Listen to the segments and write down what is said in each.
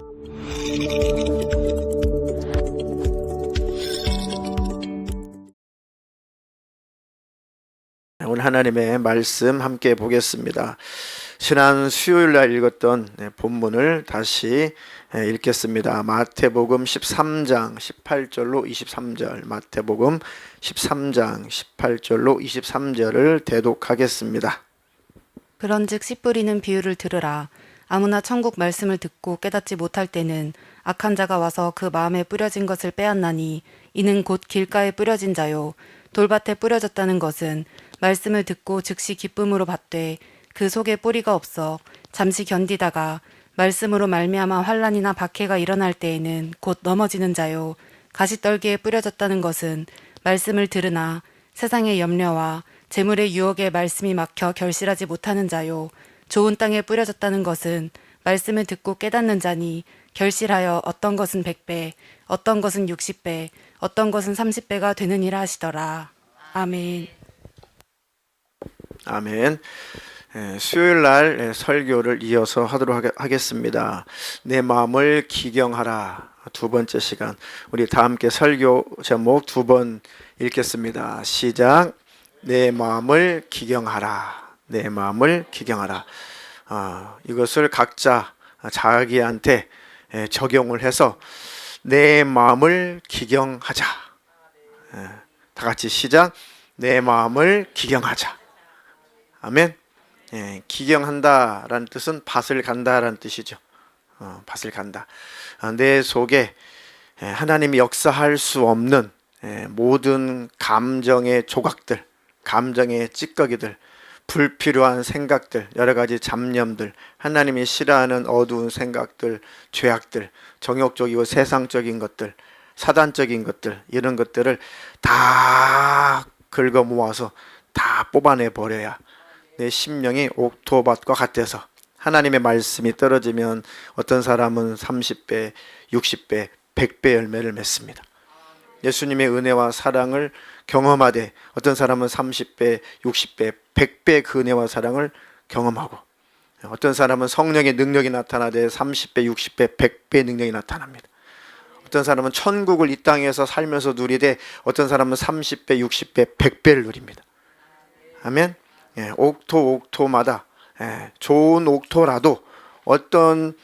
오늘 하나님의 말씀 함께 보겠습니다. 지난 수요일 날 읽었던 본문을 다시 읽겠습니다. 마태복음 13장 18절로 23절, 마태복음 13장 18절로 23절을 대독하겠습니다. 그런즉 씨 뿌리는 비유를 들으라. 아무나 천국 말씀을 듣고 깨닫지 못할 때는 악한 자가 와서 그 마음에 뿌려진 것을 빼앗나니, 이는 곧 길가에 뿌려진 자요 돌밭에 뿌려졌다는 것은 말씀을 듣고 즉시 기쁨으로 받되 그 속에 뿌리가 없어 잠시 견디다가 말씀으로 말미암아 환난이나 박해가 일어날 때에는 곧 넘어지는 자요 가시떨기에 뿌려졌다는 것은 말씀을 들으나 세상의 염려와 재물의 유혹에 말씀이 막혀 결실하지 못하는 자요 좋은 땅에 뿌려졌다는 것은 말씀을 듣고 깨닫는 자니 결실하여 어떤 것은 100배, 어떤 것은 60배, 어떤 것은 30배가 되느니라 하시더라. 아멘. 아멘. 수요일 날 설교를 이어서 하도록 하겠습니다. 내 마음을 기경하라. 두 번째 시간. 우리 다 함께 설교 제목 두 번 읽겠습니다. 시작. 내 마음을 기경하라. 내 마음을 기경하라. 이것을 각자 자기한테 적용을 해서 내 마음을 기경하자. 다 같이 시작. 내 마음을 기경하자. 아멘. 기경한다라는 뜻은 밭을 간다라는 뜻이죠. 밭을 간다. 내 속에 하나님이 역사할 수 없는 모든 감정의 조각들, 감정의 찌꺼기들, 불필요한 생각들, 여러 가지 잡념들, 하나님이 싫어하는 어두운 생각들, 죄악들, 정욕적이고 세상적인 것들, 사단적인 것들, 이런 것들을 다 긁어 모아서 다 뽑아내 버려야 내 심령이 옥토밭과 같아서, 하나님의 말씀이 떨어지면 어떤 사람은 30배, 60배, 100배 열매를 맺습니다. 예수님의 은혜와 사랑을 경험하되 어떤 사람은 30배, 60배, 100배 그 은혜와 사랑을 경험하고, 어떤 사람은 성령의 능력이 나타나되 30배, 60배, 100배 능력이 나타납니다. 어떤 사람은 천국을 이 땅에서 살면서 누리되 어떤 사람은 30배, 60배, 100배를 누립니다. 아멘. 옥토마다 좋은 옥토라도 어떤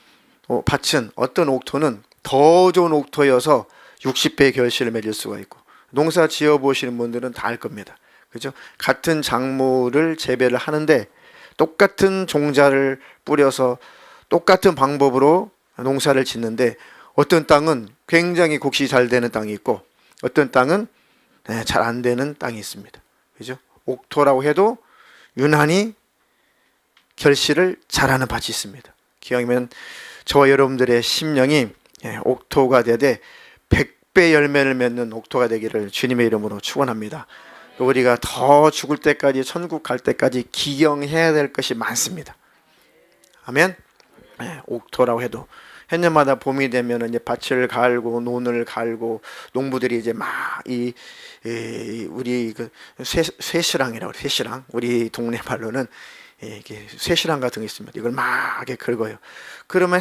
밭은, 어떤 옥토는 더 좋은 옥토여서 60배의 결실을 맺을 수가 있고, 농사 지어 보시는 분들은 다 알 겁니다. 그죠? 같은 작물을 재배를 하는데 똑같은 종자를 뿌려서 똑같은 방법으로 농사를 짓는데 어떤 땅은 굉장히 곡식이 잘 되는 땅이 있고 어떤 땅은 잘 안 되는 땅이 있습니다. 그죠? 옥토라고 해도 유난히 결실을 잘하는 밭이 있습니다. 기왕이면 저와 여러분들의 심령이 옥토가 되되 100배 열매를 맺는 옥토가 되기를 주님의 이름으로 축원합니다. 우리가 더 죽을 때까지, 천국 갈 때까지 기경해야 될 것이 많습니다. 아멘. 옥토라고 해도 해년마다 봄이 되면 이제 밭을 갈고 논을 갈고 농부들이 이제 막 우리 그 쇠시랑이라고, 쇠시랑, 우리 동네 말로는 이게 쇠시랑 같은 게 있습니다. 이걸 막 이렇게 긁어요. 그러면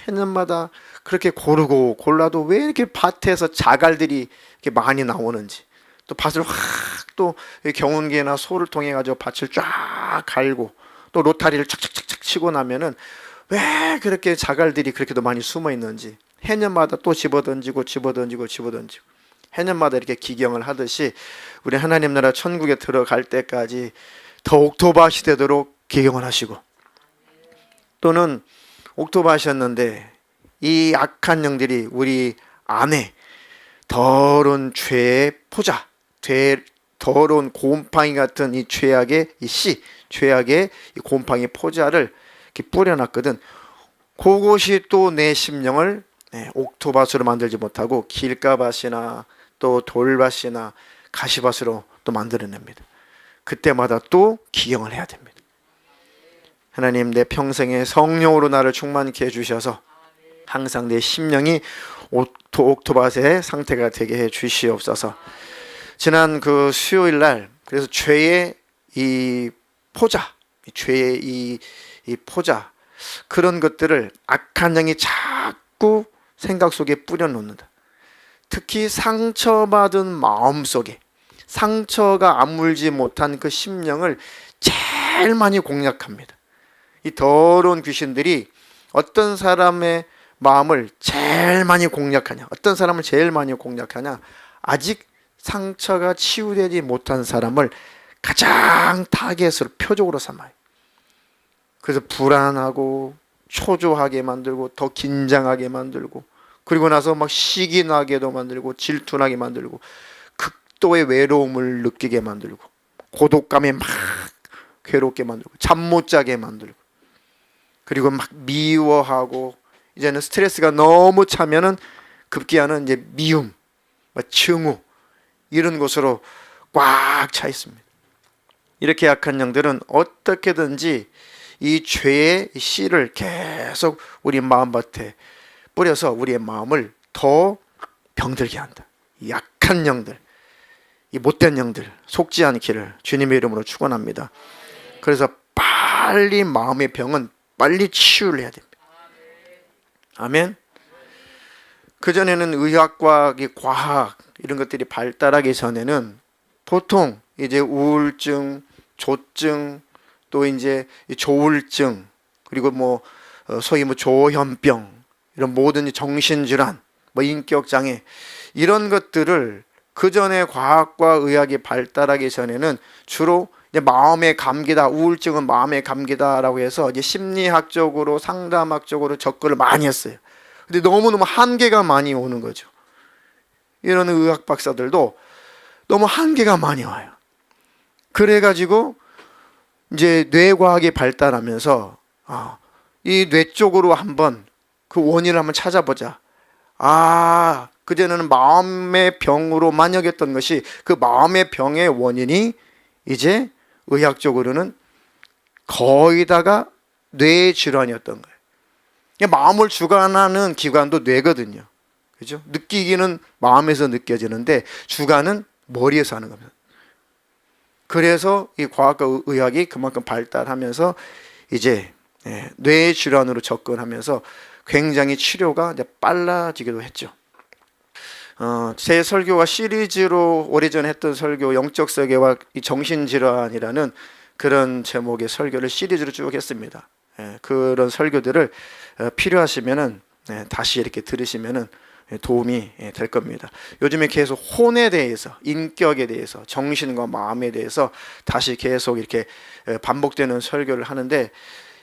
해년마다 그렇게 고르고 골라도 왜 이렇게 밭에서 자갈들이 이렇게 많이 나오는지, 또 밭을 또 경운기나 소를 통해 가지고 밭을 쫙 갈고 또 로타리를 착착착착 치고 나면은 왜 그렇게 자갈들이 그렇게도 많이 숨어 있는지, 해년마다 또 집어던지고 해년마다 이렇게 기경을 하듯이 우리 하나님 나라 천국에 들어갈 때까지 더 옥토밭이 되도록 기경을 하시고, 또는 옥토밭이었는데 이 악한 영들이 우리 안에 더러운 죄의 포자, 더러운 곰팡이 같은 이 죄악의 이 씨, 죄악의 이 곰팡이 포자를 이렇게 뿌려놨거든. 그것이 또 내 심령을 옥토밭으로 만들지 못하고 길가밭이나 또 돌밭이나 가시밭으로 또 만들어냅니다. 그때마다 또 기경을 해야 됩니다. 하나님, 내 평생에 성령으로 나를 충만케 해주셔서 항상 내 심령이 옥토밭의 상태가 되게 해 주시옵소서. 지난 그 수요일 날, 그래서 죄의 이 포자, 죄의 이 포자, 그런 것들을 악한 영이 자꾸 생각 속에 뿌려놓는다. 특히 상처받은 마음 속에, 상처가 아물지 못한 그 심령을 제일 많이 공략합니다. 이 더러운 귀신들이 어떤 사람의 마음을 제일 많이 공략하냐, 어떤 사람을 제일 많이 공략하냐, 아직 상처가 치유되지 못한 사람을 가장 타겟으로, 표적으로 삼아요. 그래서 불안하고 초조하게 만들고, 더 긴장하게 만들고, 그리고 나서 막 시기 나게도 만들고, 질투나게 만들고, 극도의 외로움을 느끼게 만들고, 고독감에 막 괴롭게 만들고, 잠 못 자게 만들고, 그리고 막 미워하고, 이제는 스트레스가 너무 차면은 급기야는 이제 미움, 증오, 이런 것으로 꽉 차 있습니다. 이렇게 약한 영들은 어떻게든지 이 죄의 씨를 계속 우리 마음밭에 뿌려서 우리의 마음을 더 병들게 한다. 이 약한 영들, 이 못된 영들 속지 않기를 주님의 이름으로 축원합니다. 그래서 빨리 마음의 병은 빨리 치유를 해야 됩니다. 아멘. 그전에는 의학과 과학 이런 것들이 발달하기 전에는 보통 이제 우울증, 조증, 또 이제 조울증, 그리고 소위 조현병, 이런 모든 정신질환, 인격장애, 이런 것들을 그전에 과학과 의학이 발달하기 전에는 주로 이제 마음의 감기다, 우울증은 마음의 감기다라고 해서 이제 심리학적으로, 상담학적으로 접근을 많이 했어요. 근데 너무너무 한계가 많이 오는 거죠. 이런 의학 박사들도 너무 한계가 많이 와요. 그래가지고 이제 뇌과학이 발달하면서 이 뇌 쪽으로 한번 그 원인을 한번 찾아보자. 그전에는 마음의 병으로만 여겼던 것이, 그 마음의 병의 원인이 이제 의학적으로는 거의 다가 뇌 질환이었던 거예요. 마음을 주관하는 기관도 뇌거든요. 그죠? 느끼기는 마음에서 느껴지는데 주관은 머리에서 하는 겁니다. 그래서 이 과학과 의학이 그만큼 발달하면서 이제 뇌 질환으로 접근하면서 굉장히 치료가 이제 빨라지기도 했죠. 제 설교가 시리즈로 오래전에 했던 설교, 영적 세계와 이 정신질환이라는 그런 제목의 설교를 시리즈로 쭉 했습니다. 그런 설교들을 필요하시면은 다시 이렇게 들으시면은 도움이 될 겁니다. 요즘에 계속 혼에 대해서, 인격에 대해서, 정신과 마음에 대해서 다시 계속 이렇게 반복되는 설교를 하는데,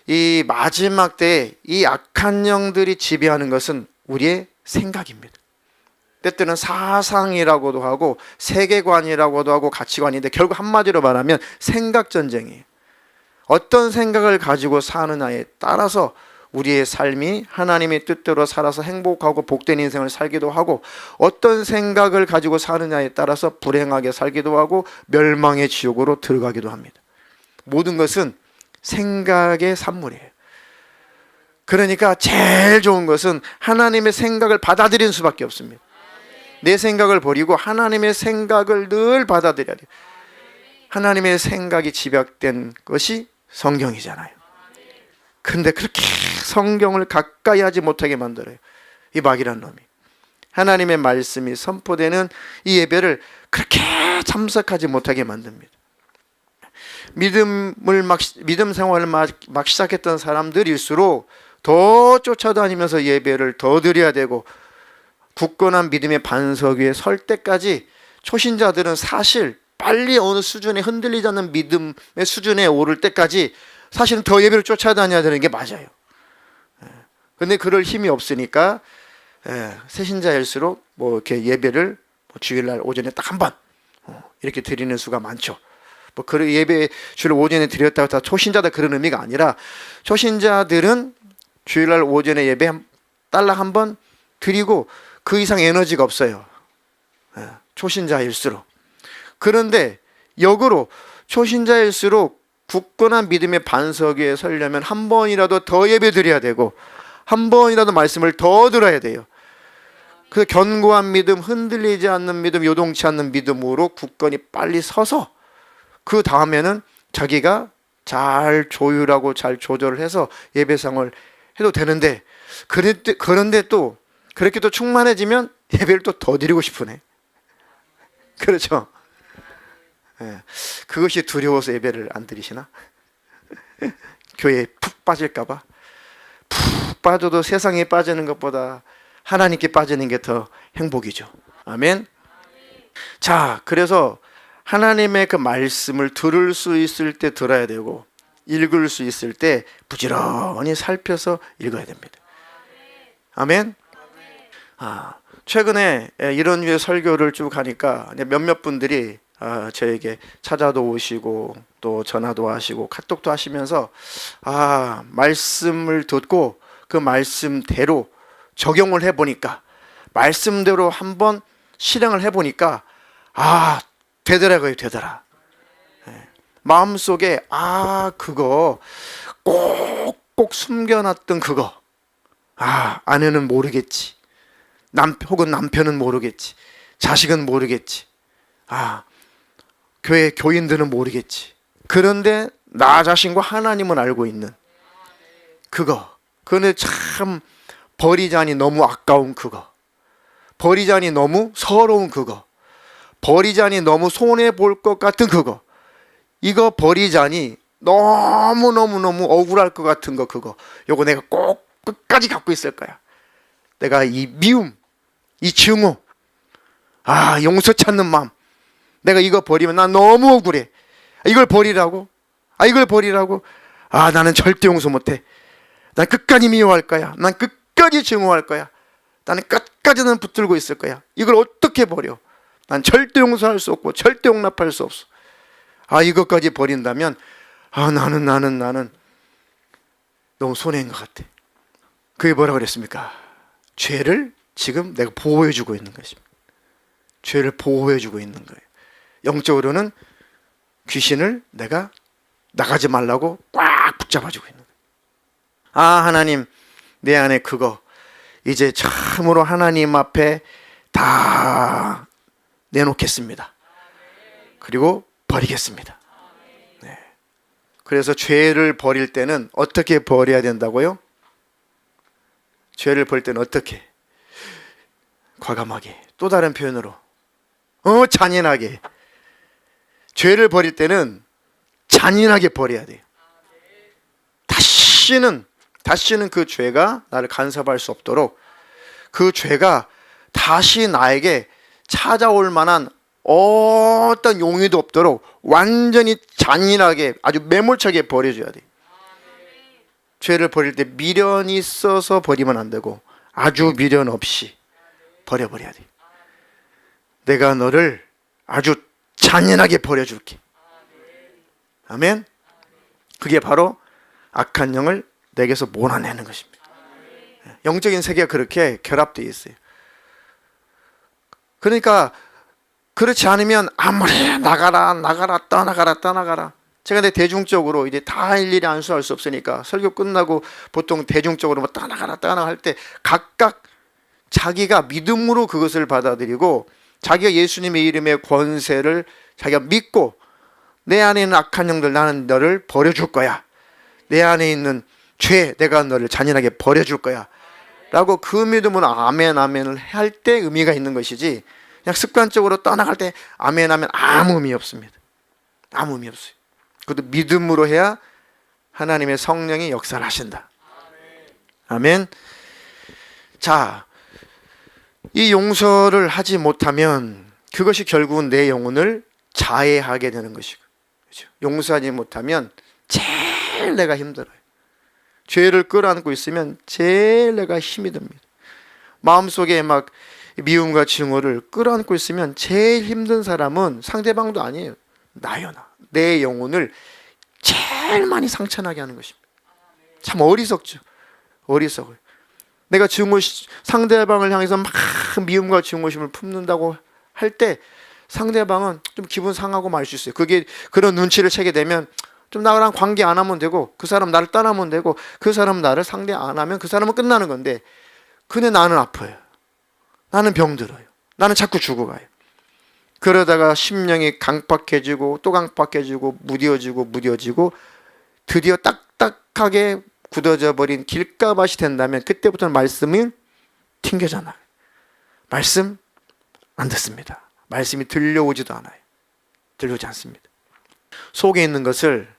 이 마지막 때에 이 악한 영들이 지배하는 것은 우리의 생각입니다. 때때는 사상이라고도 하고 세계관이라고도 하고 가치관인데, 결국 한마디로 말하면 생각 전쟁이에요. 어떤 생각을 가지고 사느냐에 따라서 우리의 삶이 하나님의 뜻대로 살아서 행복하고 복된 인생을 살기도 하고, 어떤 생각을 가지고 사느냐에 따라서 불행하게 살기도 하고 멸망의 지옥으로 들어가기도 합니다. 모든 것은 생각의 산물이에요. 그러니까 제일 좋은 것은 하나님의 생각을 받아들이는 수밖에 없습니다. 내 생각을 버리고 하나님의 생각을 늘 받아들여야 돼요. 하나님의 생각이 집약된 것이 성경이잖아요. 근데 그렇게 성경을 가까이 하지 못하게 만들어요, 이 마귀란 놈이. 하나님의 말씀이 선포되는 이 예배를 그렇게 참석하지 못하게 만듭니다. 믿음 생활을 막 시작했던 사람들일수록 더 쫓아다니면서 예배를 더 드려야 되고, 굳건한 믿음의 반석 위에 설 때까지 초신자들은 사실 빨리 어느 수준에 흔들리지 않는 믿음의 수준에 오를 때까지 사실은 더 예배를 쫓아다녀야 되는 게 맞아요. 근데 그럴 힘이 없으니까 새신자일수록 이렇게 예배를 주일날 오전에 딱 한 번 이렇게 드리는 수가 많죠. 그 예배 주일 오전에 드렸다고 다 초신자다 그런 의미가 아니라, 초신자들은 주일날 오전에 예배 딸락 한 번 드리고 그 이상 에너지가 없어요, 초신자일수록. 그런데 역으로 초신자일수록 굳건한 믿음의 반석 위에 서려면 한 번이라도 더 예배 드려야 되고, 한 번이라도 말씀을 더 들어야 돼요. 그 견고한 믿음, 흔들리지 않는 믿음, 요동치 않는 믿음으로 굳건히 빨리 서서 그 다음에는 자기가 잘 조율하고 잘 조절을 해서 예배상을 해도 되는데, 그런데 또 그렇게 또 충만해지면 예배를 또 더 드리고 싶으네. 그렇죠? 예, 그것이 두려워서 예배를 안 드리시나? 교회에 푹 빠질까봐. 푹 빠져도 세상에 빠지는 것보다 하나님께 빠지는 게 더 행복이죠. 아멘. 자, 그래서 하나님의 그 말씀을 들을 수 있을 때 들어야 되고, 읽을 수 있을 때 부지런히 살펴서 읽어야 됩니다. 아멘. 최근에 이런 류의 설교를 쭉 하니까 몇몇 분들이 저에게 찾아도 오시고 또 전화도 하시고 카톡도 하시면서 말씀을 듣고 그 말씀대로 적용을 해보니까, 말씀대로 한번 실행을 해보니까 되더라고요. 되더라. 마음속에 그거 꼭꼭 숨겨놨던 그거, 아내는 모르겠지, 혹은 남편은 모르겠지, 자식은 모르겠지, 교회 교인들은 모르겠지, 그런데 나 자신과 하나님은 알고 있는 그거는 참 버리자니 너무 아까운 그거, 버리자니 너무 서러운 그거, 버리자니 너무 손해볼 것 같은 그거, 이거 버리자니 너무너무너무 억울할 것 같은 거, 요거 내가 꼭 끝까지 갖고 있을 거야. 내가 이 미움, 이 증오, 용서 찾는 마음, 내가 이거 버리면 난 너무 억울해. 이걸 버리라고? 나는 절대 용서 못해. 난 끝까지 미워할 거야. 난 끝까지 증오할 거야. 나는 끝까지는 붙들고 있을 거야. 이걸 어떻게 버려? 난 절대 용서할 수 없고 절대 용납할 수 없어. 이것까지 버린다면 나는 너무 손해인 것 같아. 그게 뭐라고 그랬습니까? 죄를 지금 내가 보호해주고 있는 것입니다. 죄를 보호해주고 있는 거예요. 영적으로는 귀신을 내가 나가지 말라고 꽉 붙잡아주고 있는 거예요. 하나님, 내 안에 그거 이제 참으로 하나님 앞에 다 내놓겠습니다. 그리고 버리겠습니다. 네. 그래서 죄를 버릴 때는 어떻게 버려야 된다고요? 죄를 버릴 때는 어떻게? 과감하게, 또 다른 표현으로 잔인하게. 죄를 버릴 때는 잔인하게 버려야 돼요. 다시는 그 죄가 나를 간섭할 수 없도록, 그 죄가 다시 나에게 찾아올 만한 어떤 용의도 없도록 완전히 잔인하게, 아주 매몰차게 버려줘야 돼. 죄를 버릴 때 미련이 있어서 버리면 안 되고, 아주 미련 없이 버려버려야 돼. 내가 너를 아주 잔인하게 버려줄게. 아멘. 그게 바로 악한 영을 내게서 몰아내는 것입니다. 영적인 세계가 그렇게 결합되어 있어요. 그러니까 그렇지 않으면 아무리 나가라 떠나가라. 제가 대중적으로 이제 다 일일이 안수할 수 없으니까 설교 끝나고 보통 대중적으로 떠나가라 할 때 각각 자기가 믿음으로 그것을 받아들이고, 자기가 예수님의 이름의 권세를 자기가 믿고, 내 안에 있는 악한 영들 나는 너를 버려줄 거야. 내 안에 있는 죄 내가 너를 잔인하게 버려줄 거야 라고 그 믿음으로 아멘을 할 때 의미가 있는 것이지, 그냥 습관적으로 떠나갈 때 아멘 하면 아무 의미 없습니다. 아무 의미 없어요. 그것도 믿음으로 해야 하나님의 성령이 역사를 하신다. 아멘. 자, 이 용서를 하지 못하면 그것이 결국은 내 영혼을 자해하게 되는 것이고, 그렇죠? 용서하지 못하면 제일 내가 힘들어요. 죄를 끌어안고 있으면 제일 내가 힘이 듭니다. 마음속에 막 미움과 증오를 끌어안고 있으면 제일 힘든 사람은 상대방도 아니에요. 나요. 내 영혼을 제일 많이 상처나게 하는 것입니다. 참 어리석죠. 어리석어요. 내가 상대방을 향해서 막 미움과 증오심을 품는다고 할 때 상대방은 좀 기분 상하고 말 수 있어요. 그런 눈치를 채게 되면 좀 나랑 관계 안 하면 되고, 그 사람 나를 떠나면 되고, 그 사람 나를 상대 안 하면 그 사람은 끝나는 건데, 근데 나는 아파요. 나는 병들어요. 나는 자꾸 죽어가요. 그러다가 심령이 강팍해지고 또 강팍해지고 무뎌지고 드디어 딱딱하게 굳어져 버린 길가밭이 된다면 그때부터는 말씀이 튕겨져 나가요. 말씀 안 듣습니다. 말씀이 들려오지도 않아요. 들려오지 않습니다. 속에 있는 것을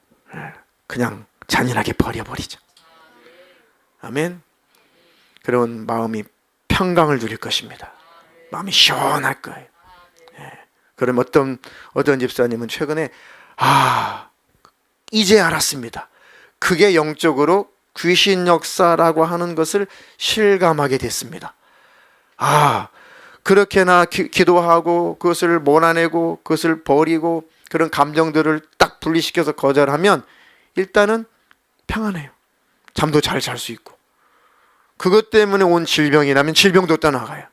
그냥 잔인하게 버려버리죠. 아멘. 그런 마음이 평강을 누릴 것입니다. 마음이 시원할 거예요. 그럼 어떤 집사님은 최근에 이제 알았습니다. 그게 영적으로 귀신 역사라고 하는 것을 실감하게 됐습니다. 그렇게나 기도하고 그것을 몰아내고 그것을 버리고 그런 감정들을 딱 분리시켜서 거절하면 일단은 평안해요. 잠도 잘 잘 수 있고. 그것 때문에 온 질병이라면 질병도 떠나가요.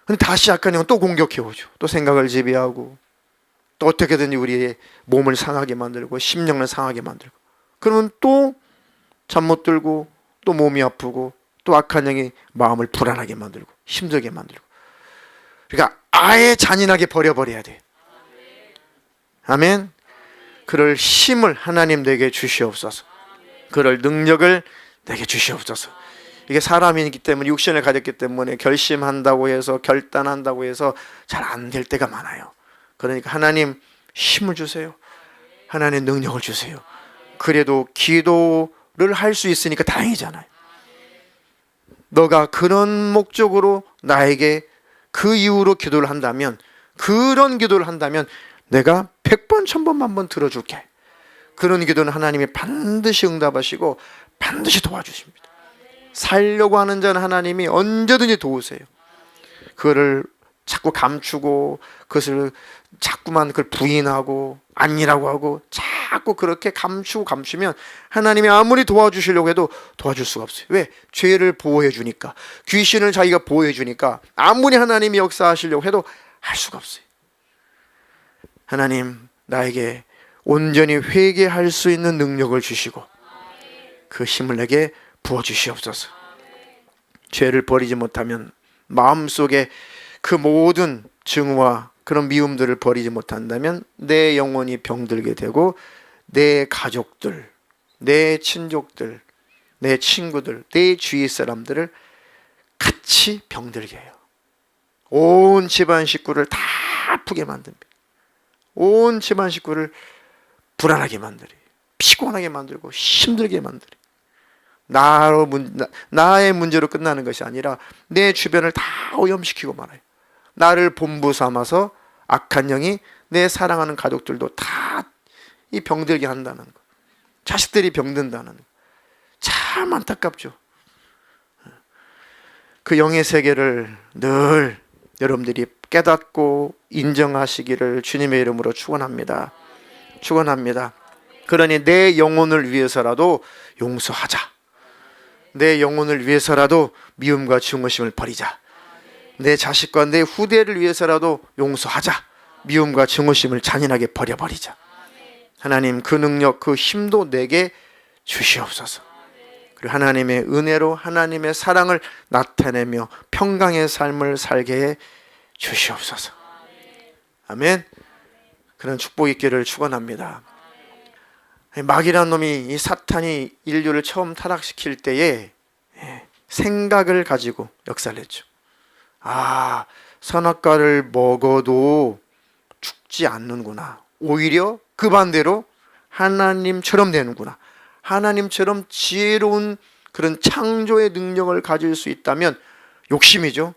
근데 다시 약간 또 공격해 오죠. 또 생각을 지배하고 또 어떻게든지 우리의 몸을 상하게 만들고 심령을 상하게 만들고, 그러면 또 잠 못 들고 또 몸이 아프고 또 악한 영이 마음을 불안하게 만들고 힘들게 만들고. 그러니까 아예 잔인하게 버려버려야 돼. 아멘. 그럴 힘을 하나님 내게 주시옵소서. 그럴 능력을 내게 주시옵소서. 이게 사람이기 때문에, 육신을 가졌기 때문에 결심한다고 해서 결단한다고 해서 잘 안 될 때가 많아요. 그러니까 하나님 힘을 주세요. 하나님 능력을 주세요. 그래도 기도를 할 수 있으니까 다행이잖아요. 너가 그런 목적으로 나에게 그 이후로 기도를 한다면, 그런 기도를 한다면 내가 100번 1000번만 번 들어줄게. 그런 기도는 하나님이 반드시 응답하시고 반드시 도와주십니다. 살려고 하는 자는 하나님이 언제든지 도우세요. 그거를 자꾸 감추고 그것을 자꾸만 그걸 부인하고 아니라고 하고 자꾸 그렇게 감추면 하나님이 아무리 도와주시려고 해도 도와줄 수가 없어요. 왜? 죄를 보호해 주니까, 귀신을 자기가 보호해 주니까 아무리 하나님이 역사하시려고 해도 할 수가 없어요. 하나님, 나에게 온전히 회개할 수 있는 능력을 주시고 그 힘을 내게 부어주시옵소서. 죄를 버리지 못하면, 마음속에 그 모든 증오와 그런 미움들을 버리지 못한다면 내 영혼이 병들게 되고 내 가족들, 내 친족들, 내 친구들, 내 주위 사람들을 같이 병들게 해요. 온 집안 식구를 다 아프게 만듭니다. 온 집안 식구를 불안하게 만들어요. 피곤하게 만들고 힘들게 만들어요. 나의 문제로 끝나는 것이 아니라 내 주변을 다 오염시키고 말아요. 나를 본부 삼아서 악한 영이 내 사랑하는 가족들도 다 이 병들게 한다는 거, 자식들이 병든다는 거, 참 안타깝죠. 그 영의 세계를 늘 여러분들이 깨닫고 인정하시기를 주님의 이름으로 축원합니다. 축원합니다. 그러니 내 영혼을 위해서라도 용서하자. 내 영혼을 위해서라도 미움과 증오심을 버리자. 내 자식과 내 후대를 위해서라도 용서하자. 미움과 증오심을 잔인하게 버려버리자. 하나님, 그 능력, 그 힘도 내게 주시옵소서. 그리고 하나님의 은혜로 하나님의 사랑을 나타내며 평강의 삶을 살게 해 주시옵소서. 아멘. 그런 축복 있기를 축원합니다. 마귀라는 놈이, 이 사탄이 인류를 처음 타락시킬 때에 생각을 가지고 역사를 했죠. 선악과를 먹어도 죽지 않는구나. 오히려 그 반대로 하나님처럼 되는구나. 하나님처럼 지혜로운 그런 창조의 능력을 가질 수 있다면, 욕심이죠.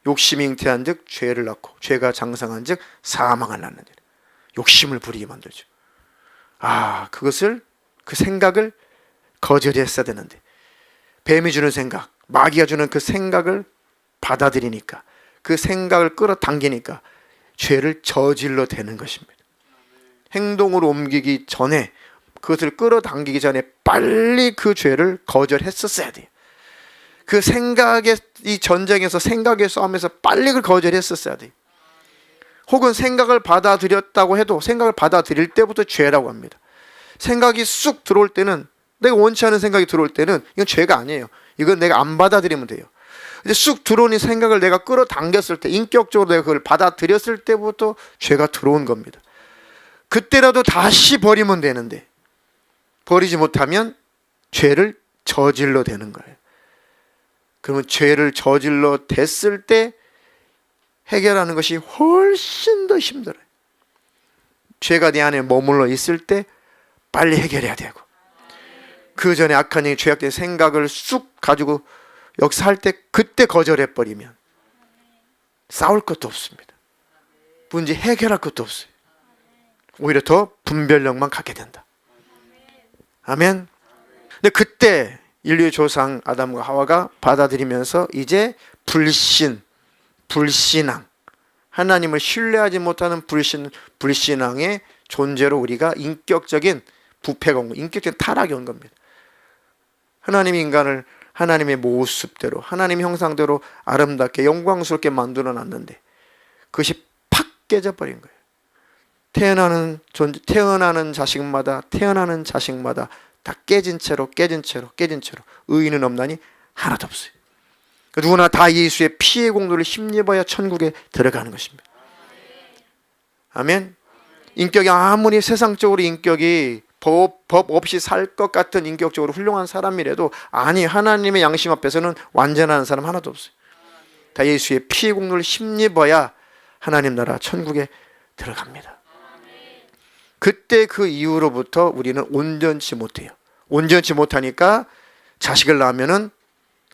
욕심이 잉태한 즉 죄를 낳고 죄가 장성한 즉 사망을 낳는 일. 욕심을 부리게 만들죠. 그 생각을 거절했어야 되는데, 뱀이 주는 생각, 마귀가 주는 그 생각을 받아들이니까, 그 생각을 끌어당기니까 죄를 저질러 대는 것입니다. 행동으로 옮기기 전에, 그것을 끌어당기기 전에 빨리 그 죄를 거절했었어야 돼요. 그 생각의 이 전쟁에서, 생각의 싸움에서 빨리 그걸 거절했었어야 돼요. 혹은 생각을 받아들였다고 해도 생각을 받아들일 때부터 죄라고 합니다. 생각이 쑥 들어올 때는, 내가 원치 않은 생각이 들어올 때는 이건 죄가 아니에요. 이건 내가 안 받아들이면 돼요. 근데 쑥 들어오는 생각을 내가 끌어당겼을 때, 인격적으로 내가 그걸 받아들였을 때부터 죄가 들어온 겁니다. 그때라도 다시 버리면 되는데 버리지 못하면 죄를 저질러 대는 거예요. 그러면 죄를 저질러 댔을 때 해결하는 것이 훨씬 더 힘들어요. 죄가 내 안에 머물러 있을 때 빨리 해결해야 되고, 그 전에 악한 영이 죄악된 생각을 쑥 가지고 역사할 때 그때 거절해버리면 싸울 것도 없습니다. 문제 해결할 것도 없어요. 오히려 더 분별력만 갖게 된다. 아멘. 근데 그때 인류의 조상 아담과 하와가 받아들이면서 이제 불신앙, 하나님을 신뢰하지 못하는 불신앙의 존재로 우리가 인격적인 부패가 온 거예요. 인격적인 타락이 온 겁니다. 하나님이 인간을 하나님의 모습대로, 하나님의 형상대로 아름답게 영광스럽게 만들어 놨는데 그것이 팍 깨져버린 거예요. 태어나는 자식마다 다 깨진 채로 의인은 없나니 하나도 없어요. 누구나 다 예수의 피의 공로를 힘입어야 천국에 들어가는 것입니다. 아멘. 인격이 아무리 세상적으로 인격이 법 없이 살 것 같은 인격적으로 훌륭한 사람이라도 아니, 하나님의 양심 앞에서는 완전한 사람 하나도 없어요. 다 예수의 피의 공로를 힘입어야 하나님 나라 천국에 들어갑니다. 그때 그 이후로부터 우리는 온전치 못해요. 온전치 못하니까 자식을 낳으면은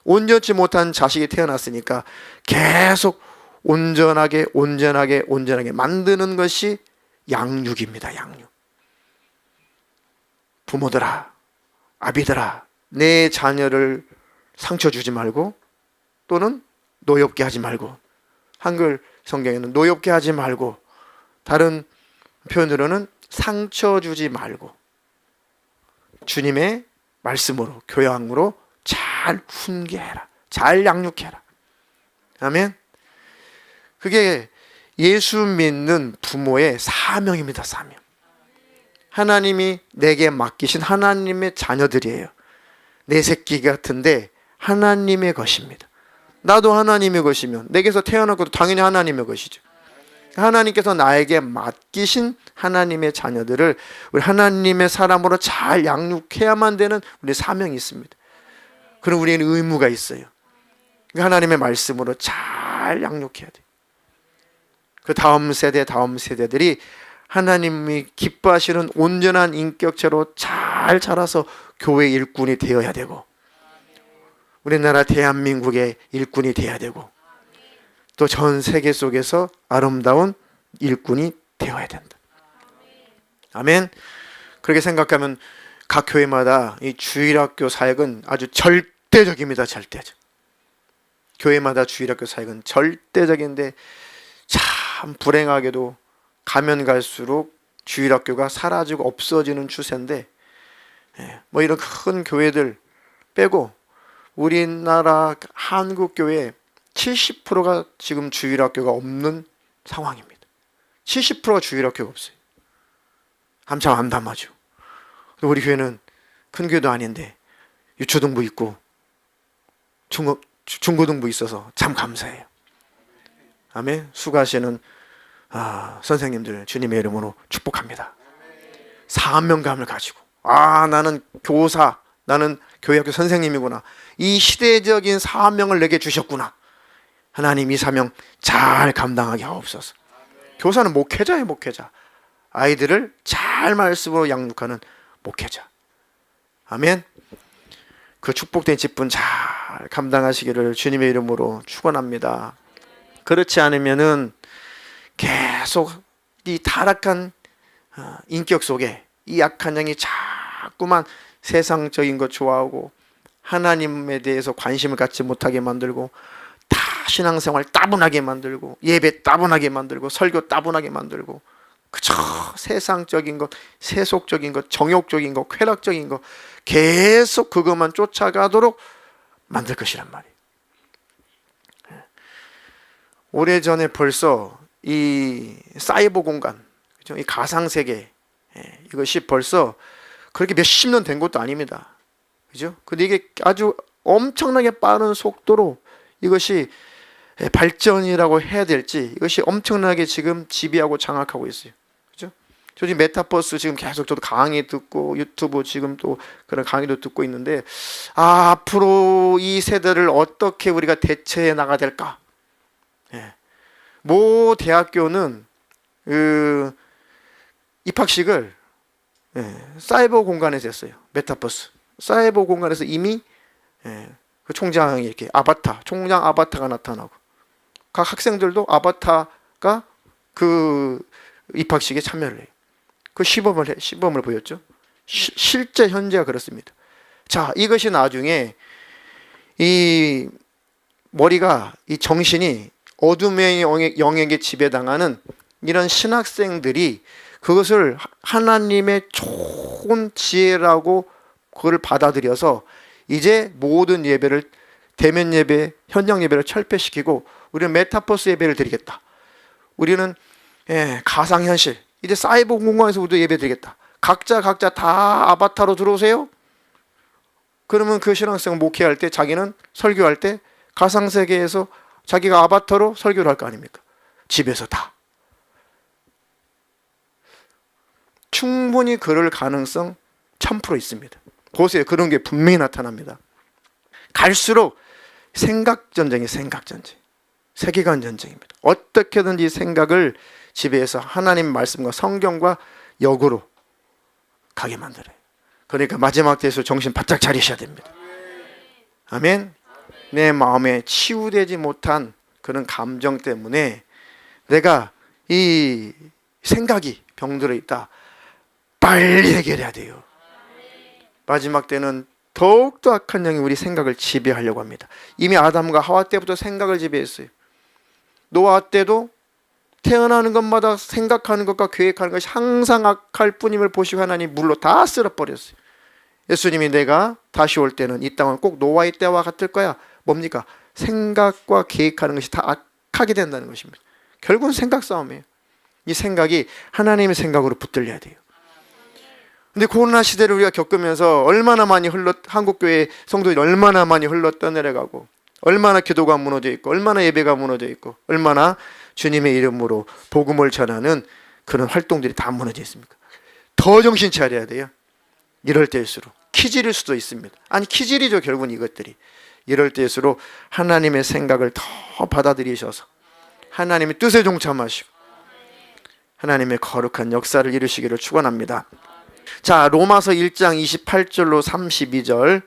온전치 못한 자식이 태어났으니까 계속 온전하게 만드는 것이 양육입니다. 양육. 부모들아, 아비들아, 내 자녀를 상처 주지 말고, 또는 노엽게 하지 말고, 한글 성경에는 노엽게 하지 말고, 다른 표현으로는 상처 주지 말고 주님의 말씀으로, 교양으로 잘 훈계해라, 잘 양육해라. 아멘. 그게 예수 믿는 부모의 사명입니다. 사명. 하나님이 내게 맡기신 하나님의 자녀들이에요. 내 새끼 같은데 하나님의 것입니다. 나도 하나님의 것이면 내게서 태어난 것도 당연히 하나님의 것이죠. 하나님께서 나에게 맡기신 하나님의 자녀들을 우리 하나님의 사람으로 잘 양육해야만 되는 우리 사명이 있습니다. 그럼 우리는 의무가 있어요. 하나님의 말씀으로 잘 양육해야 돼요. 그 다음 세대들이 하나님이 기뻐하시는 온전한 인격체로 잘 자라서 교회 일꾼이 되어야 되고, 우리나라 대한민국의 일꾼이 되어야 되고, 또 전 세계 속에서 아름다운 일꾼이 되어야 된다. 아멘. 그렇게 생각하면 각 교회마다 이 주일학교 사역은 아주 절대적입니다. 절대적. 교회마다 주일학교 사역은 절대적인데 참 불행하게도 가면 갈수록 주일학교가 사라지고 없어지는 추세인데, 뭐 이런 큰 교회들 빼고 우리나라 한국 교회 70%가 지금 주일학교가 없는 상황입니다. 70%가 주일학교가 없어요. 한참 암담하죠. 우리 교회는 큰 교회도 아닌데 유초등부 있고 중고등부 있어서 참 감사해요. 아멘. 수고하시는 선생님들 주님의 이름으로 축복합니다. 사명감을 가지고 나는 교사, 나는 교회학교 선생님이구나, 이 시대적인 사명을 내게 주셨구나, 하나님 이 사명 잘 감당하게 하옵소서. 교사는 목회자예요. 목회자. 아이들을 잘 말씀으로 양육하는 목회자. 아멘. 그 축복된 직분 잘 감당하시기를 주님의 이름으로 축원합니다. 그렇지 않으면은 계속 이 타락한 인격 속에 이 약한 영이 자꾸만 세상적인 것 좋아하고 하나님에 대해서 관심을 갖지 못하게 만들고, 다 신앙생활 따분하게 만들고, 예배 따분하게 만들고, 설교 따분하게 만들고, 그저 세상적인 것, 세속적인 것, 정욕적인 것, 쾌락적인 것 계속 그것만 쫓아가도록 만들 것이란 말이에요. 오래전에 벌써 이 사이버 공간, 그죠? 이 가상세계, 이것이 벌써 그렇게 몇십 년 된 것도 아닙니다. 그죠? 근데 이게 아주 엄청나게 빠른 속도로 이것이 발전이라고 해야 될지, 이것이 엄청나게 지금 지배하고 장악하고 있어요. 그죠? 저 지금 메타버스 지금 계속 저도 강의 듣고 유튜브 지금 또 그런 강의도 듣고 있는데, 앞으로 이 세대를 어떻게 우리가 대처해 나가야 될까? 예. 모 대학교는 그 입학식을 사이버 공간에서 했어요. 메타버스 사이버 공간에서 이미 그 총장이 이렇게 총장 아바타가 나타나고, 각 학생들도 아바타가 그 입학식에 참여를 해요. 그 시범을 보였죠. 실제 현재가 그렇습니다. 자, 이것이 나중에 이 머리가, 이 정신이 어둠의 영역에 지배당하는 이런 신학생들이 그것을 하나님의 좋은 지혜라고 그걸 받아들여서 이제 모든 예배를, 대면 예배, 현장 예배를 철폐시키고 우리는 메타버스 예배를 드리겠다. 우리는 가상현실, 이제 사이버 공간에서 우리도 예배 드리겠다. 각자 다 아바타로 들어오세요. 그러면 그 신앙생 목회할 때, 자기는 설교할 때 가상세계에서 자기가 아바타로 설교를 할 거 아닙니까? 집에서 다. 충분히 그럴 가능성 1000% 있습니다. 보세요. 그런 게 분명히 나타납니다. 갈수록 생각전쟁이 세계관 전쟁입니다. 어떻게든지 생각을 지배해서 하나님 말씀과 성경과 역으로 가게 만들어요. 그러니까 마지막 때에서 정신 바짝 차리셔야 됩니다. 아멘. 내 마음에 치유되지 못한 그런 감정 때문에 내가 이 생각이 병들어 있다. 빨리 해결해야 돼요. 마지막 때는 더욱더 악한 영이 우리 생각을 지배하려고 합니다. 이미 아담과 하와 때부터 생각을 지배했어요. 노아 때도 태어나는 것마다 생각하는 것과 계획하는 것이 항상 악할 뿐임을 보시고 하나님 물로 다 쓸어버렸어요. 예수님이 내가 다시 올 때는 이 땅은 꼭 노아의 때와 같을 거야. 뭡니까? 생각과 계획하는 것이 다 악하게 된다는 것입니다. 결국은 생각 싸움이에요. 이 생각이 하나님의 생각으로 붙들려야 돼요. 근데 코로나 시대를 우리가 겪으면서 얼마나 많이 한국교회 성도들이 얼마나 많이 흘러떠내려가고, 얼마나 기도가 무너져 있고, 얼마나 예배가 무너져 있고, 얼마나 주님의 이름으로 복음을 전하는 그런 활동들이 다 무너져 있습니까? 더 정신 차려야 돼요. 이럴 때일수록. 키질일 수도 있습니다. 아니, 키질이죠. 결국은 이것들이. 이럴 때일수록 하나님의 생각을 더 받아들이셔서 하나님의 뜻에 동참하시고 하나님의 거룩한 역사를 이루시기를 축원합니다. 자, 로마서 1장 28절로 32절.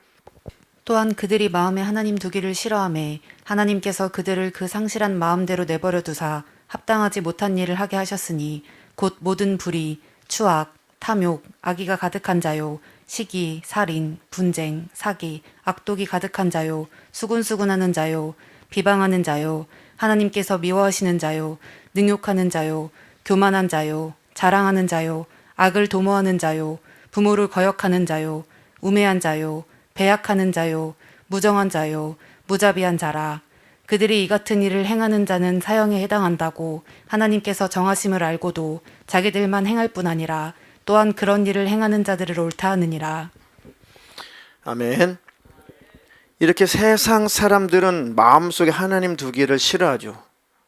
또한 그들이 마음에 하나님 두기를 싫어하매 하나님께서 그들을 그 상실한 마음대로 내버려 두사 합당하지 못한 일을 하게 하셨으니 곧 모든 불의, 추악, 탐욕, 악의가 가득한 자요, 시기, 살인, 분쟁, 사기, 악독이 가득한 자요, 수군수군하는 자요, 비방하는 자요, 하나님께서 미워하시는 자요, 능욕하는 자요, 교만한 자요, 자랑하는 자요, 악을 도모하는 자요, 부모를 거역하는 자요, 우매한 자요, 배약하는 자요, 무정한 자요, 무자비한 자라. 그들이 이 같은 일을 행하는 자는 사형에 해당한다고 하나님께서 정하심을 알고도 자기들만 행할 뿐 아니라 또한 그런 일을 행하는 자들을 옳다 하느니라. 아멘. 이렇게 세상 사람들은 마음속에 하나님 두기를 싫어하죠.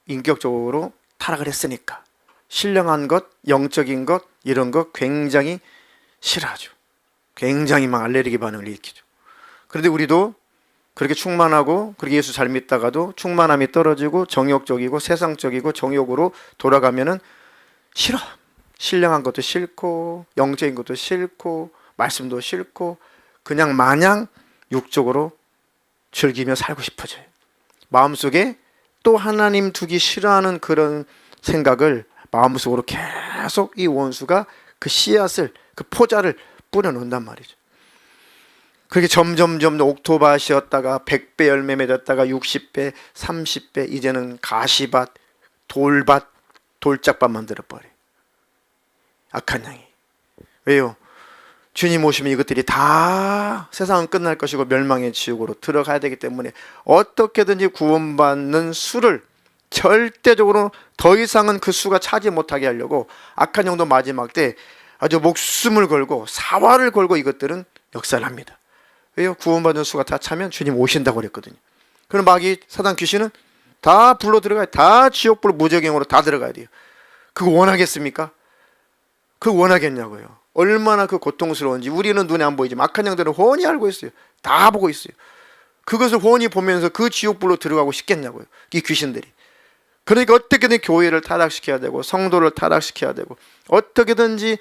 인격적으로 타락을 했으니까. 신령한 것, 영적인 것, 이런 것 굉장히 싫어하죠. 굉장히 막 알레르기 반응을 일으키죠. 그런데 우리도 그렇게 충만하고 그렇게 예수 잘 믿다가도 충만함이 떨어지고 정욕적이고 세상적이고 정욕으로 돌아가면은 싫어. 신령한 것도 싫고 영적인 것도 싫고 말씀도 싫고 그냥 마냥 육적으로 즐기며 살고 싶어져요. 마음속에 또 하나님 두기 싫어하는 그런 생각을 마음속으로 계속 이 원수가 그 씨앗을, 그 포자를 뿌려놓는단 말이죠. 그렇게 점점점 옥토밭이었다가 100배 열매 맺었다가 60배, 30배, 이제는 가시밭, 돌밭, 돌짝밭 만들어버려요. 악한 양이. 왜요? 주님 오시면 이것들이 다 세상은 끝날 것이고 멸망의 지옥으로 들어가야 되기 때문에 어떻게든지 구원받는 수를 절대적으로 더 이상은 그 수가 차지 못하게 하려고 악한 영도 마지막 때 아주 목숨을 걸고 사활을 걸고 이것들은 역사를 합니다. 왜요? 구원받는 수가 다 차면 주님 오신다고 그랬거든요. 그럼 마귀, 사단, 귀신은 다 불로 들어가야, 다 지옥불 무적행으로 다 들어가야 돼요. 그거 원하겠습니까? 그거 원하겠냐고요. 얼마나 그 고통스러운지 우리는 눈에 안 보이지만 악한 영들은 훤히 알고 있어요. 다 보고 있어요. 그것을 훤히 보면서 그 지옥불로 들어가고 싶겠냐고요. 이 귀신들이. 그러니까 어떻게든 교회를 타락시켜야 되고 성도를 타락시켜야 되고 어떻게든지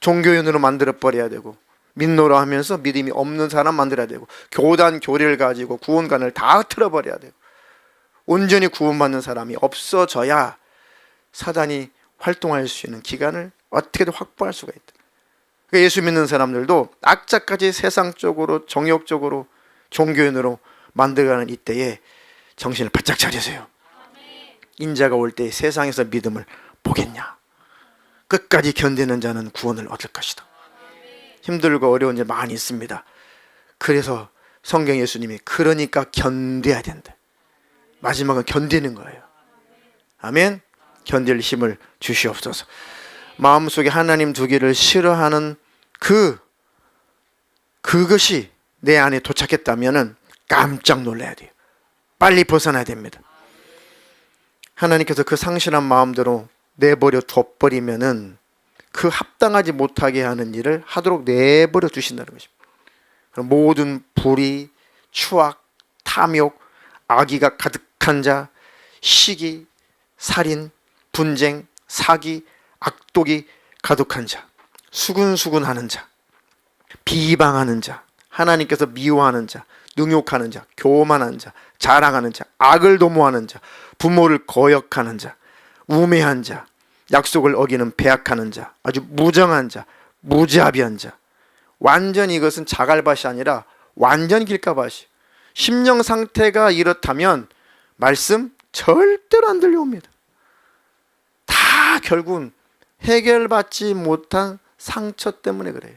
종교인으로 만들어버려야 되고 믿노라 하면서 믿음이 없는 사람 만들어야 되고 교단 교리를 가지고 구원관을 다 틀어버려야 되고 온전히 구원받는 사람이 없어져야 사단이 활동할 수 있는 기간을 어떻게든 확보할 수가 있다. 그러니까 예수 믿는 사람들도 악자까지 세상적으로 정욕적으로 종교인으로 만들어가는 이때에 정신을 바짝 차리세요. 인자가 올 때 세상에서 믿음을 보겠냐. 끝까지 견디는 자는 구원을 얻을 것이다. 힘들고 어려운 일 많이 있습니다. 그래서 성경 예수님이 그러니까 견뎌야 된다. 마지막은 견디는 거예요. 아멘. 견딜 힘을 주시옵소서. 마음속에 하나님 두기를 싫어하는 그것이 내 안에 도착했다면 깜짝 놀라야 돼요. 빨리 벗어나야 됩니다. 하나님께서 그 상실한 마음대로 내버려 둬버리면은 그 합당하지 못하게 하는 일을 하도록 내버려 두신다는 것입니다. 그럼 모든 불의, 추악, 탐욕, 악의가 가득한 자, 시기, 살인, 분쟁, 사기, 악독이 가득한 자, 수군수군하는 자, 비방하는 자, 하나님께서 미워하는 자, 능욕하는 자, 교만한 자, 자랑하는 자, 악을 도모하는 자, 부모를 거역하는 자, 우매한 자, 약속을 어기는 배약하는 자, 아주 무정한 자, 무자비한 자. 완전 이것은 자갈밭이 아니라 완전 길가밭이. 심령 상태가 이렇다면 말씀 절대로 안 들려옵니다. 다 결국은 해결받지 못한 상처 때문에 그래요.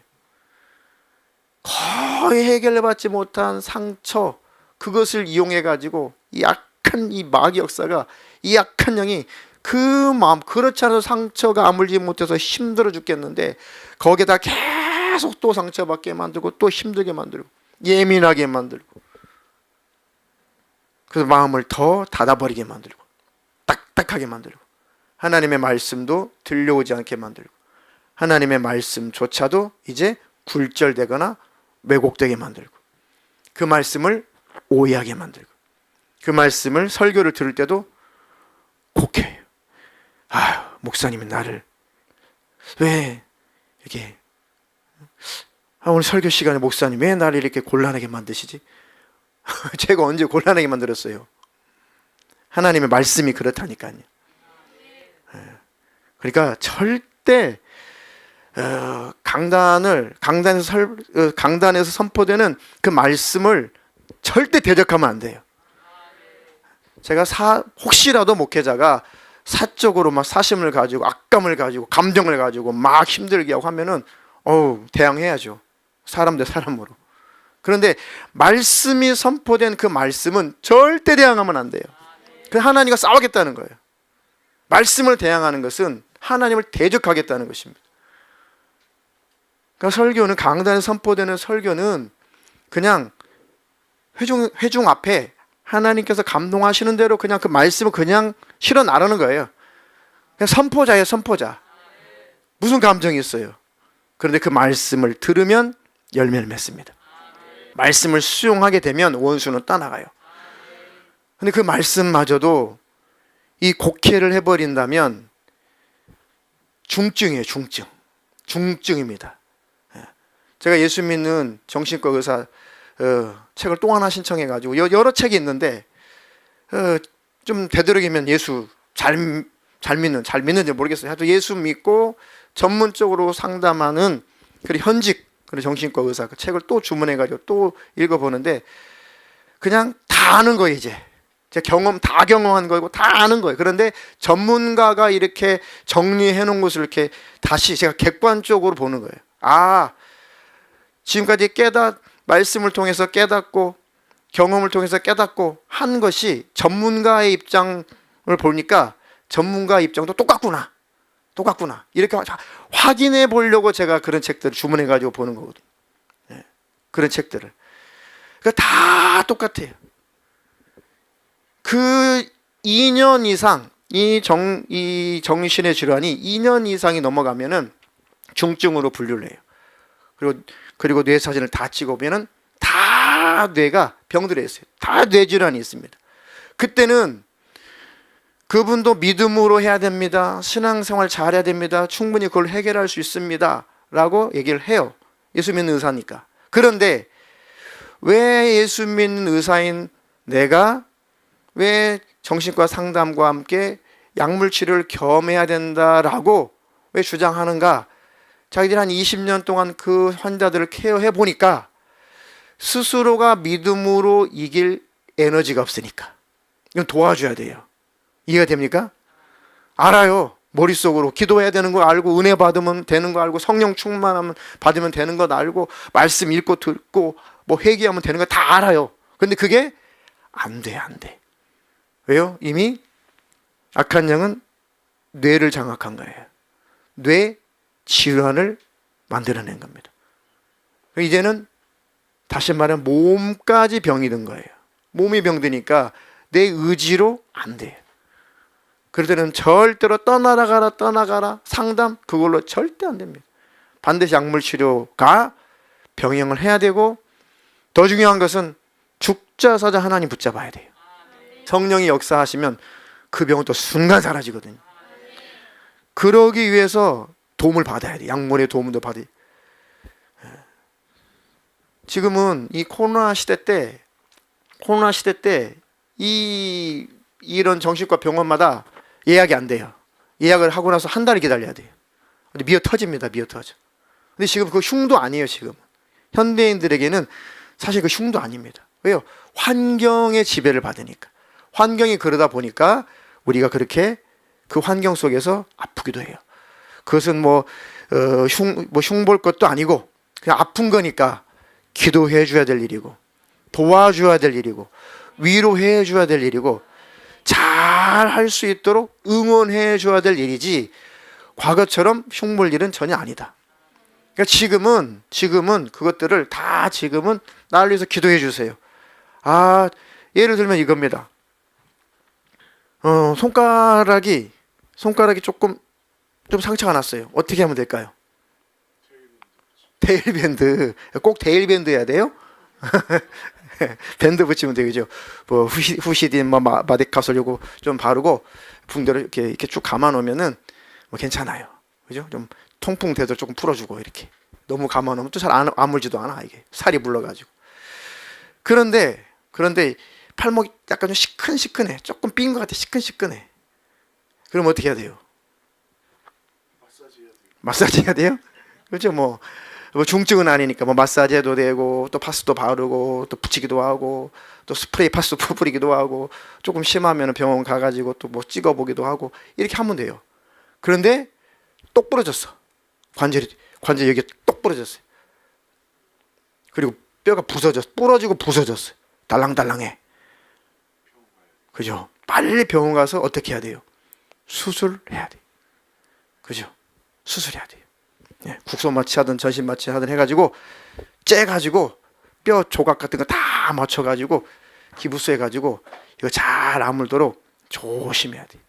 거의 해결받지 못한 상처, 그것을 이용해 가지고 이 약한 이 마귀 역사가, 이 약한 영이 그 마음, 그렇지 않아도 상처가 아물지 못해서 힘들어 죽겠는데 거기에다 계속 또 상처받게 만들고 또 힘들게 만들고 예민하게 만들고 그래서 마음을 더 닫아버리게 만들고 딱딱하게 만들고 하나님의 말씀도 들려오지 않게 만들고 하나님의 말씀조차도 이제 굴절되거나 왜곡되게 만들고 그 말씀을 오해하게 만들고 그 말씀을 설교를 들을 때도 곡해요. 아유, 목사님이 나를 왜 이렇게 오늘 설교 시간에 목사님 왜 나를 이렇게 곤란하게 만드시지? 제가 언제 곤란하게 만들었어요? 하나님의 말씀이 그렇다니까요. 그러니까 절대 강단에서 선포되는 그 말씀을 절대 대적하면 안 돼요. 제가 혹시라도 목회자가 사적으로 막 사심을 가지고 악감을 가지고 감정을 가지고 막 힘들게 하고 하면은 대항해야죠. 사람 대 사람으로. 그런데 말씀이 선포된 그 말씀은 절대 대항하면 안 돼요. 그 하나님과 싸우겠다는 거예요. 말씀을 대항하는 것은 하나님을 대적하겠다는 것입니다. 그러니까 설교는 강단에 선포되는 설교는 그냥 회중 앞에 하나님께서 감동하시는 대로 그냥 그 말씀을 그냥 실어 나르는 거예요. 그냥 선포자예요, 선포자. 무슨 감정이 있어요? 그런데 그 말씀을 들으면 열매를 맺습니다. 말씀을 수용하게 되면 원수는 떠나가요. 근데 그 말씀마저도 이 곡해를 해버린다면 중증이에요, 중증. 중증입니다. 제가 예수 믿는 정신과 의사 책을 또 하나 신청해가지고 여러 책이 있는데 좀 되도록이면 예수 잘 믿는지 모르겠어요. 하여튼 예수 믿고 전문적으로 상담하는 현직 정신과 의사 그 책을 또 주문해가지고 또 읽어보는데 그냥 다 아는 거예요. 이제 다 경험한 거고 다 아는 거예요. 그런데 전문가가 이렇게 정리해 놓은 것을 이렇게 다시 제가 객관적으로 보는 거예요. 아, 지금까지 말씀을 통해서 깨닫고 경험을 통해서 깨닫고 한 것이 전문가의 입장을 보니까 전문가의 입장도 똑같구나 이렇게 확인해 보려고 제가 그런 책들을 주문해 가지고 보는 거거든요. 그런 책들을. 그러니까 다 똑같아요. 그 2년 이상 이 정신의 질환이 2년 이상이 넘어가면은 중증으로 분류를 해요. 그리고 뇌 사진을 다 찍어보면은 다 뇌가 병들어 있어요. 다 뇌질환이 있습니다. 그때는 그분도 믿음으로 해야 됩니다. 신앙생활 잘해야 됩니다. 충분히 그걸 해결할 수 있습니다. 라고 얘기를 해요. 예수 믿는 의사니까. 그런데 왜 예수 믿는 의사인 내가 왜 정신과 상담과 함께 약물 치료를 겸해야 된다라고 왜 주장하는가? 자기들이 한 20년 동안 그 환자들을 케어해 보니까 스스로가 믿음으로 이길 에너지가 없으니까 이건 도와줘야 돼요. 이해가 됩니까? 알아요. 머릿속으로 기도해야 되는 거 알고, 은혜 받으면 되는 거 알고, 성령 충만하면 받으면 되는 거 알고, 말씀 읽고 듣고 뭐 회개하면 되는 거 다 알아요. 근데 그게 안 돼. 왜요? 이미 악한 영은 뇌를 장악한 거예요. 뇌 질환을 만들어낸 겁니다. 이제는 다시 말하면 몸까지 병이 든 거예요. 몸이 병드니까 내 의지로 안 돼요. 그럴 때는 절대로 떠나가라 상담 그걸로 절대 안 됩니다. 반드시 약물 치료가 병행을 해야 되고, 더 중요한 것은 죽자 사자 하나님 붙잡아야 돼요. 성령이 역사하시면 그 병은 또 순간 사라지거든요. 그러기 위해서 도움을 받아야 돼요. 약물의 도움도 받아야 돼요. 지금은 이 코로나 시대 때 이런 정신과 병원마다 예약이 안 돼요. 예약을 하고 나서 한 달을 기다려야 돼요. 근데 미어 터집니다. 근데 지금 그 흉도 아니에요. 지금 현대인들에게는 사실 그 흉도 아닙니다. 왜요? 환경의 지배를 받으니까. 환경이 그러다 보니까 우리가 그렇게 그 환경 속에서 아프기도 해요. 그것은 흉 볼 것도 아니고 그냥 아픈 거니까 기도해 줘야 될 일이고, 도와줘야 될 일이고, 위로해 줘야 될 일이고, 잘 할 수 있도록 응원해 줘야 될 일이지, 과거처럼 흉볼 일은 전혀 아니다. 그러니까 지금은 그것들을 다 지금은 나를 위해서 기도해 주세요. 예를 들면 이겁니다. 손가락이 조금 좀 상처가 났어요. 어떻게 하면 될까요? 데일밴드. 꼭 데일밴드 해야 돼요? 밴드 붙이면 되죠. 뭐 후시딘, 마데카솔 요거 좀 바르고 붕대로 이렇게 쭉 감아 놓으면은 뭐 괜찮아요. 그죠? 좀 통풍 대도 조금 풀어주고 이렇게. 너무 감아 놓으면 또 잘 아물지도 않아, 이게 살이 물러가지고. 그런데 팔목이 약간 좀 시큰시큰해. 조금 삔 것 같아. 시큰시큰해. 그럼 어떻게 해야 돼요? 마사지 해야 돼요? 그렇죠. 뭐 중증은 아니니까 마사지 해도 되고, 또 파스도 바르고, 또 붙이기도 하고, 또 스프레이 파스 뿌리기도 하고, 조금 심하면 병원 가가지고 또 뭐 찍어보기도 하고, 이렇게 하면 돼요. 그런데 똑 부러졌어. 관절 여기 똑 부러졌어요. 그리고 뼈가 부러지고 부서졌어요. 달랑달랑해. 그죠? 빨리 병원 가서 어떻게 해야 돼요? 수술해야 돼요. 그죠? 수술해야 돼요. 국소 마취하든 전신 마취하든 해가지고 째가지고 뼈 조각 같은 거 다 맞춰가지고 기부스해가지고 이거 잘 아물도록 조심해야 돼요.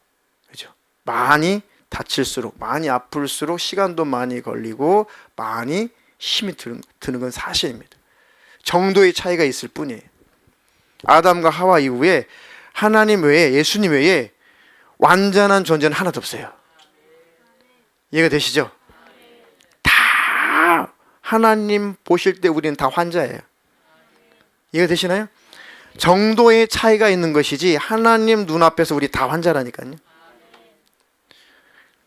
그죠? 많이 다칠수록, 많이 아플수록 시간도 많이 걸리고 많이 힘이 드는 건 사실입니다. 정도의 차이가 있을 뿐이에요. 아담과 하와 이후에 하나님 외에, 예수님 외에 완전한 존재는 하나도 없어요. 이해가 되시죠? 다 하나님 보실 때 우리는 다 환자예요. 이해가 되시나요? 정도의 차이가 있는 것이지 하나님 눈앞에서 우리 다 환자라니까요.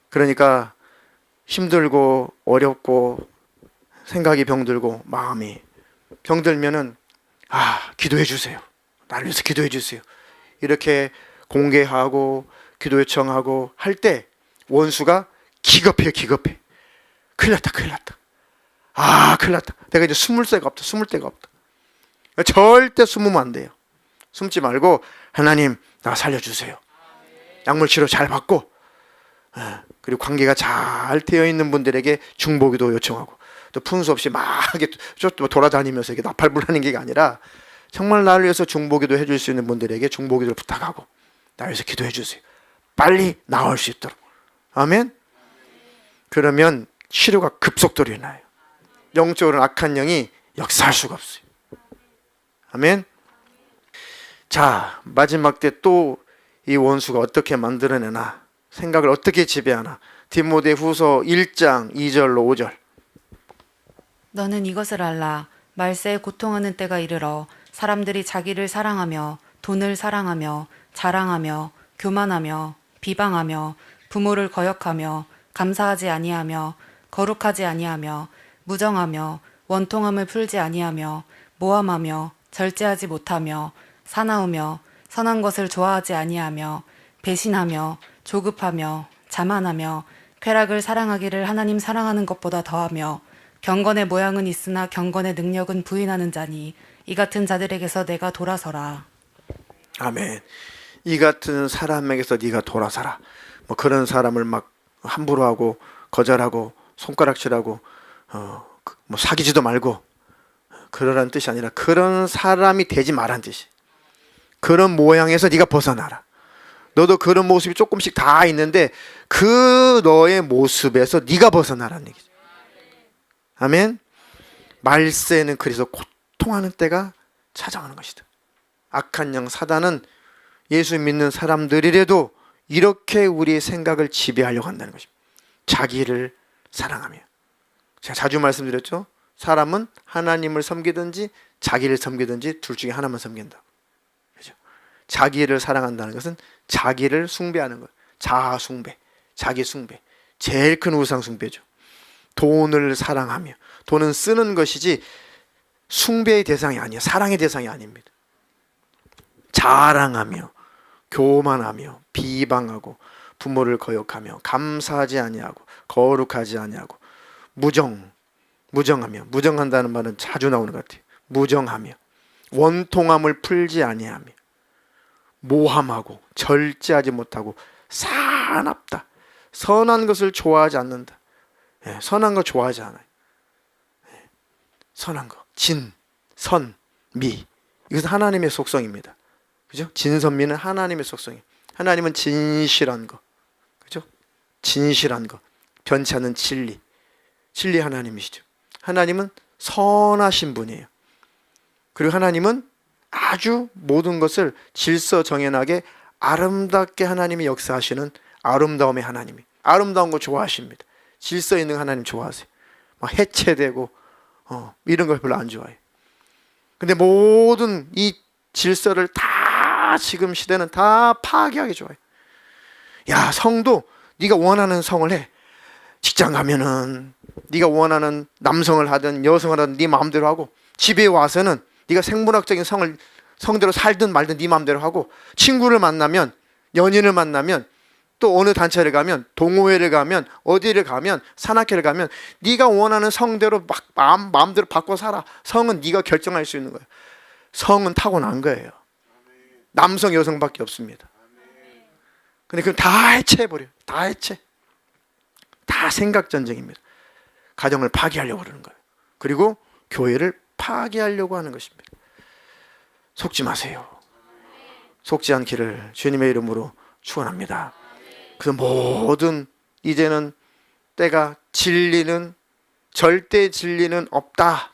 그러니까 힘들고 어렵고 생각이 병들고 마음이 병들면은 기도해 주세요. 나를 위해서 기도해 주세요. 이렇게 공개하고 기도 요청하고 할 때 원수가 기겁해. 큰일 났다. 큰일 났다. 내가 이제 숨을 데가 없다. 절대 숨으면 안 돼요. 숨지 말고 하나님 나 살려주세요. 약물 치료 잘 받고, 그리고 관계가 잘 되어 있는 분들에게 중보기도 요청하고, 또 분수 없이 막 돌아다니면서 이게 나팔불하는 게 아니라 정말 나를 위해서 중보기도 해줄 수 있는 분들에게 중보기도를 부탁하고, 나를 위해서 기도해 주세요. 빨리 나을 수 있도록. 아멘. 그러면 치료가 급속도로 일어나요. 영적으로는 악한 영이 역사할 수가 없어요. 아멘. 자, 마지막 때 또 이 원수가 어떻게 만들어내나, 생각을 어떻게 지배하나. 디모데후서 1장 2절로 5절. 너는 이것을 알라. 말세에 고통하는 때가 이르러 사람들이 자기를 사랑하며 돈을 사랑하며 자랑하며 교만하며 비방하며 부모를 거역하며 감사하지 아니하며 거룩하지 아니하며 무정하며 원통함을 풀지 아니하며 모함하며 절제하지 못하며 사나우며 선한 것을 좋아하지 아니하며 배신하며 조급하며 자만하며 쾌락을 사랑하기를 하나님 사랑하는 것보다 더하며 경건의 모양은 있으나 경건의 능력은 부인하는 자니 이 같은 자들에게서 내가 돌아서라. 아멘. 이 같은 사람에게서 네가 돌아서라. 뭐 그런 사람을 막 함부로 하고 거절하고 손가락질하고 뭐 사귀지도 말고 그러라는 뜻이 아니라 그런 사람이 되지 말란 뜻이. 그런 모양에서 네가 벗어나라. 너도 그런 모습이 조금씩 다 있는데 그 너의 모습에서 네가 벗어나라는 얘기죠. 아멘. 말세는 그래서 고통하는 때가 찾아오는 것이다. 악한 영 사단은 예수 믿는 사람들이라도 이렇게 우리의 생각을 지배하려고 한다는 것입니다. 자기를 사랑하며. 제가 자주 말씀드렸죠. 사람은 하나님을 섬기든지 자기를 섬기든지 둘 중에 하나만 섬긴다. 그렇죠? 자기를 사랑한다는 것은 자기를 숭배하는 것. 자아 숭배, 자기 숭배. 제일 큰 우상 숭배죠. 돈을 사랑하며. 돈은 쓰는 것이지 숭배의 대상이 아니에요. 사랑의 대상이 아닙니다. 자랑하며 교만하며 비방하고 부모를 거역하며 감사하지 아니하고 거룩하지 아니하고 무정하며. 무정한다는 말은 자주 나오는 것 같아요. 무정하며 원통함을 풀지 아니하며 모함하고 절제하지 못하고 사납다. 선한 것을 좋아하지 않는다. 선한 거 좋아하지 않아요. 선한 거, 진, 선, 미. 이것은 하나님의 속성입니다. 그죠? 진선미는 하나님의 속성이에요. 하나님은 진실한 거. 그죠? 진실한 거. 변치 않는 진리. 진리 하나님이시죠. 하나님은 선하신 분이에요. 그리고 하나님은 아주 모든 것을 질서정연하게 아름답게 하나님이 역사하시는 아름다움의 하나님이. 아름다운 거 좋아하십니다. 질서 있는 하나님 좋아하세요. 막 해체되고 이런 걸 별로 안 좋아해요. 근데 모든 이 질서를 다 지금 시대는 다 파괴하기 좋아해요. 야, 성도 네가 원하는 성을 해. 직장 가면은 네가 원하는 남성을 하든 여성을 하든 네 마음대로 하고, 집에 와서는 네가 생물학적인 성대로 살든 말든 네 마음대로 하고, 친구를 만나면, 연인을 만나면, 또 어느 단체를 가면, 동호회를 가면, 어디를 가면, 산악회를 가면 네가 원하는 성대로 막 마음대로 바꿔 살아. 성은 네가 결정할 수 있는 거예요. 성은 타고난 거예요. 남성 여성밖에 없습니다. 근데 그럼 다 해체해버려요. 다 해체. 다 생각 전쟁입니다. 가정을 파괴하려고 그러는 거예요. 그리고 교회를 파괴하려고 하는 것입니다. 속지 마세요. 속지 않기를 주님의 이름으로 축원합니다. 그 모든 이제는 때가 진리는, 절대 진리는 없다.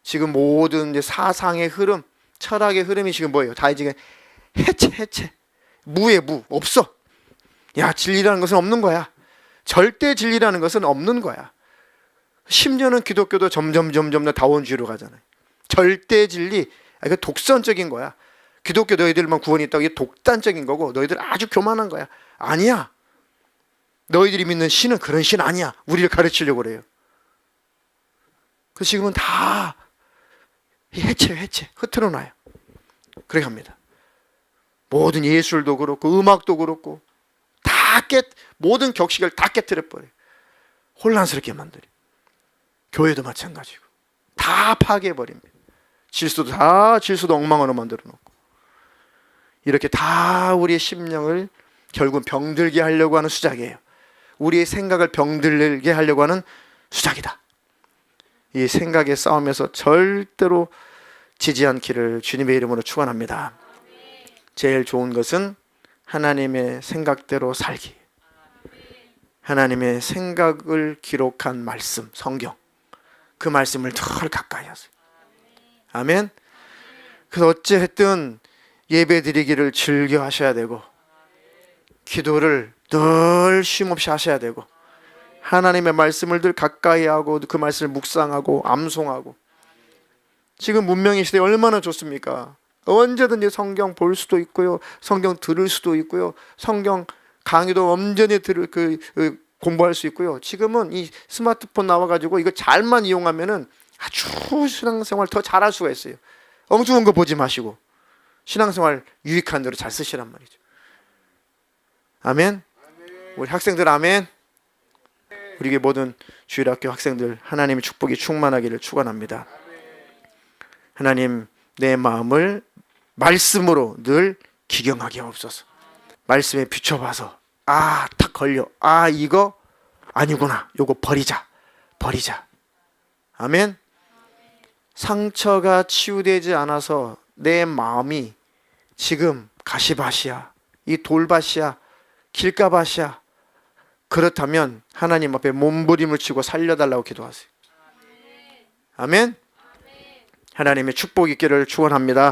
지금 모든 이제 사상의 흐름, 철학의 흐름이 지금 뭐예요? 다 이제 해체. 무에 무, 없어. 야, 진리라는 것은 없는 거야. 절대 진리라는 것은 없는 거야. 심지어는 기독교도 점점 다원주의로 가잖아요. 절대 진리, 이거 독선적인 거야. 기독교 너희들만 구원이 있다고 이게 독단적인 거고, 너희들 아주 교만한 거야. 아니야. 너희들이 믿는 신은 그런 신 아니야. 우리를 가르치려고 그래요. 그 지금은 다 해체 흐트러 놔요. 그렇게 합니다. 모든 예술도 그렇고 음악도 그렇고 모든 격식을 다 깨뜨려 버려요. 혼란스럽게 만들어요. 교회도 마찬가지고 다 파괴해 버립니다. 질서도 엉망으로 만들어 놓고, 이렇게 다 우리의 심령을 결국 병들게 하려고 하는 수작이에요. 우리의 생각을 병들게 하려고 하는 수작이다. 이 생각의 싸움에서 절대로 지지 않기를 주님의 이름으로 축원합니다. 제일 좋은 것은 하나님의 생각대로 살기. 하나님의 생각을 기록한 말씀, 성경. 그 말씀을 늘 가까이 하세요. 아멘. 그래서 어찌됐든 예배 드리기를 즐겨 하셔야 되고, 기도를 늘 쉼없이 하셔야 되고, 하나님의 말씀을 늘 가까이 하고 그 말씀을 묵상하고 암송하고. 지금 문명의 시대에 얼마나 좋습니까? 언제든지 성경 볼 수도 있고요, 성경 들을 수도 있고요, 성경 강의도 언제든지 공부할 수 있고요. 지금은 이 스마트폰 나와가지고 이거 잘만 이용하면은 아주 신앙생활 더 잘할 수가 있어요. 엉뚱한 거 보지 마시고 신앙생활 유익한 대로 잘 쓰시란 말이죠. 아멘. 우리 학생들 아멘. 우리 모든 주일학교 학생들 하나님의 축복이 충만하기를 축원합니다. 하나님, 내 마음을 말씀으로 늘 기경하게 하옵소서. 말씀에 비춰봐서 탁 걸려, 이거 아니구나, 요거 버리자. 아멘. 상처가 치유되지 않아서 내 마음이 지금 가시밭이야, 이 돌밭이야, 길가밭이야. 그렇다면 하나님 앞에 몸부림을 치고 살려달라고 기도하세요. 아멘. 하나님의 축복이 있기를 축원합니다.